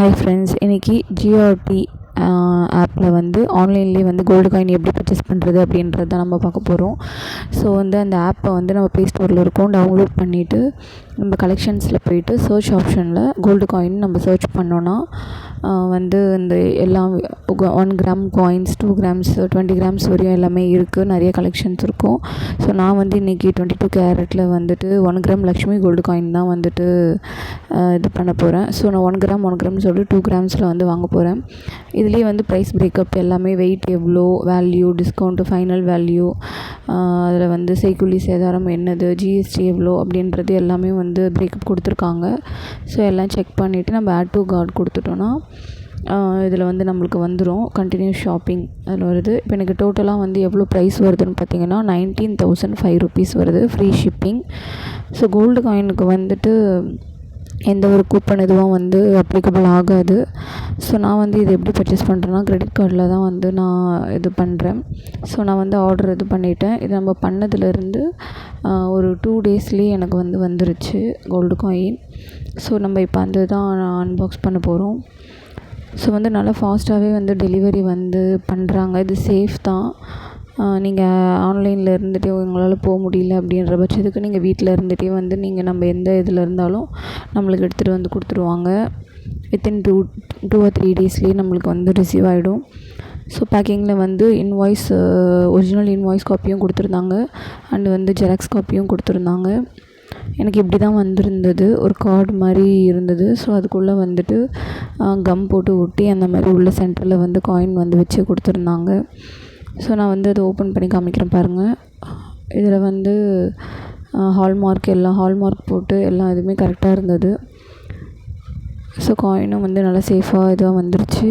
Hi friends, இன்றைக்கி GRT ஆப்பில் வந்து ஆன்லைன்லேயே வந்து கோல்டு காயின் எப்படி பர்ச்சேஸ் பண்ணுறது அப்படின்றத நம்ம பார்க்க போகிறோம். ஸோ வந்து அந்த ஆப்பை வந்து நம்ம ப்ளே ஸ்டோரில் இருக்கும், டவுன்லோட் பண்ணிவிட்டு நம்ம கலெக்ஷன்ஸில் போயிட்டு சர்ச் ஆப்ஷனில் கோல்டு காயின் நம்ம சர்ச் பண்ணோன்னா வந்து இந்த எல்லாம் 1 கிராம் காயின்ஸ், 2 கிராம்ஸ், 20 கிராம்ஸ் வரையும் எல்லாமே இருக்குது. நிறைய கலெக்ஷன்ஸ் இருக்கும். ஸோ நான் வந்து இன்றைக்கி 22 கேரட்டில் வந்துட்டு 1 கிராம் லக்ஷ்மி கோல்டு காயின் தான் வந்துட்டு இது பண்ண போகிறேன். ஸோ நான் 1 கிராம்னு சொல்லிட்டு 2 கிராம்ஸில் வந்து வாங்க போகிறேன். இதுலேயே வந்து ப்ரைஸ் பிரேக்கப் எல்லாமே, வெயிட் எவ்வளோ, வேல்யூ, டிஸ்கவுண்ட்டு, ஃபைனல் வேல்யூ, அதில் வந்து செய்கூலி சேதாரம் என்னது, ஜிஎஸ்டி எவ்வளோ அப்படின்றது எல்லாமே வந்து பிரேக்கப் கொடுத்துருக்காங்க. ஸோ எல்லாம் செக் பண்ணிவிட்டு நம்ம ஆட் டு கார்ட் கொடுத்துட்டோன்னா இதில் வந்து நம்மளுக்கு வந்துடும் கண்டினியூ ஷாப்பிங் அதில் வருது. இப்போ எனக்கு டோட்டலாக வந்து எவ்வளோ ப்ரைஸ் வருதுன்னு பார்த்தீங்கன்னா 19,005 ருபீஸ் வருது, ஃப்ரீ ஷிப்பிங். ஸோ கோல்டு காயினுக்கு வந்துட்டு எந்த ஒரு கூப்பன் எதுவும் வந்து அப்ளிகபிள் ஆகாது. ஸோ நான் வந்து இது எப்படி பர்ச்சேஸ் பண்ணுறேன்னா கிரெடிட் கார்டில் தான் வந்து நான் இது பண்ணுறேன். ஸோ நான் வந்து ஆர்டர் இது பண்ணிவிட்டேன். இது நம்ம பண்ணதுலேருந்து ஒரு 2 டேஸ்லேயே எனக்கு வந்து வந்துருச்சு கோல்டு காயின். ஸோ நம்ம இப்போ அந்த தான் அன்பாக்ஸ் பண்ண போகிறோம். ஸோ வந்து நல்லா ஃபாஸ்ட்டாகவே வந்து டெலிவரி வந்து பண்ணுறாங்க. இது சேஃப் தான். நீங்கள் ஆன்லைனில் இருந்துகிட்டே உங்களால் போக முடியல அப்படின்ற பட்சத்துக்கு நீங்கள் வீட்டில் இருந்துகிட்டே வந்து நீங்கள் நம்ம எந்த இதில் இருந்தாலும் நம்மளுக்கு எடுத்துகிட்டு வந்து கொடுத்துருவாங்க. வித்தின் 2 or 3 டேஸ்லேயே நம்மளுக்கு வந்து ரிசீவ் ஆகிடும். ஸோ பேக்கிங்கில் வந்து ஒரிஜினல் இன்வாய்ஸ் காப்பியும் கொடுத்துருந்தாங்க, அண்டு வந்து ஜெராக்ஸ் காப்பியும் கொடுத்துருந்தாங்க. எனக்கு இப்படி தான் வந்திருந்தது, ஒரு கார்டு மாதிரி இருந்தது. ஸோ அதுக்குள்ளே வந்துட்டு கம் போட்டு ஒட்டி அந்த மாதிரி உள்ள சென்டரில் வந்து காயின் வந்து வச்சு கொடுத்துருந்தாங்க. ஸோ நான் வந்து அதை ஓப்பன் பண்ணி காமிக்கிறேன் பாருங்கள். இதில் வந்து ஹால்மார்க் போட்டு எல்லாம் இதுவுமே கரெக்டாக இருந்தது. ஸோ காயினும் வந்து நல்லா சேஃபாக இதாக வந்துருச்சு.